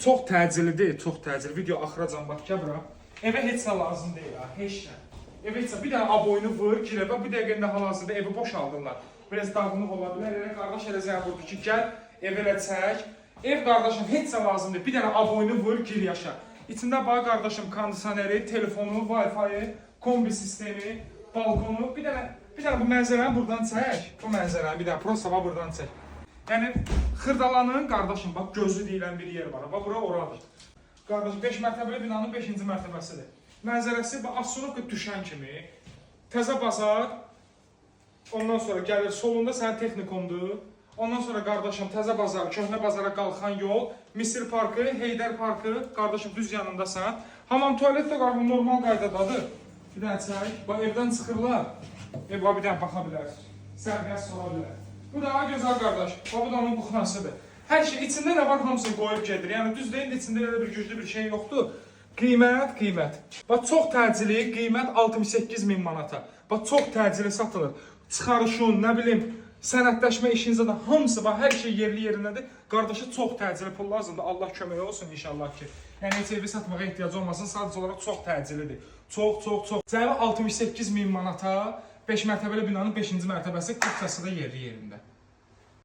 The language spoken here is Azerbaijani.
Çox təcilidir, çox təcil. Video axıracan bax gəbra. Evə heç nə lazım deyil ha, heç nə. Evə heç nə. Bir dənə aboyunu vur, girə və bir dəqiqəndə hal-hazırda evi boşaldırlar. Biraz dağınıq ola bilər. Elə qardaş elə zəng vurdu ki, gəl, ev elə çək. Ev qardaşım heç nə lazım deyil. Bir dənə aboyunu vur, gir yaşa. İçində bax qardaşım kondisioneri, telefonu, Wi-Fi, kombi sistemi, balkonu. Bir dənə bu mənzərəni buradan çək. Bu mənzərəni bir dənə prosta bax buradan çək. Yəni Xırdalanın qardaşım bax gözü deyilən bir yer var. Bax bura oradır. Qardaşım 5 mərtəbəli binanın 5-ci mərtəbəsidir. Mənzərəsi bax Assunovka düşən kimi təzə bazar. Ondan sonra gəlir solunda sənin texnikumdur. Ondan sonra qardaşım təzə bazar, köhnə bazara qalxan yol, Misir parkı, Heydər parkı, qardaşım düz yanındasan. Hamam tualet də qardaşım normal qaydadadır. Bir dənə çək. Bax evdən çıxırlar. Bax bir dənə baxa bilər. Sərbəst ola bilər. Bu da gözəl qardaş. Bu da onun buxnasıdır. Hər şey içində nə var hamısını qoyub gedir. Yəni düz deyil, içində elə bir güclü bir şey yoxdur. Qiymət. Bax çox təcili, qiymət 68.000 manata. Bax çox təcili satılır. Çıxarışın, nə bilim, sənədləşmə işinizə də hamısı bax hər şey yerli yerindədir. Qardaşa çox təcili pul lazımdır. Allah kömək olsun inşallah ki. Yəni heç evi satmağa ehtiyac olmasın. Sadəcə olaraq çox təcilidir. Çox. Cəmi 68.000 manata 5 mərtəbəli binanın 5-ci mərtəbəsi 40 kasada yerli yerində.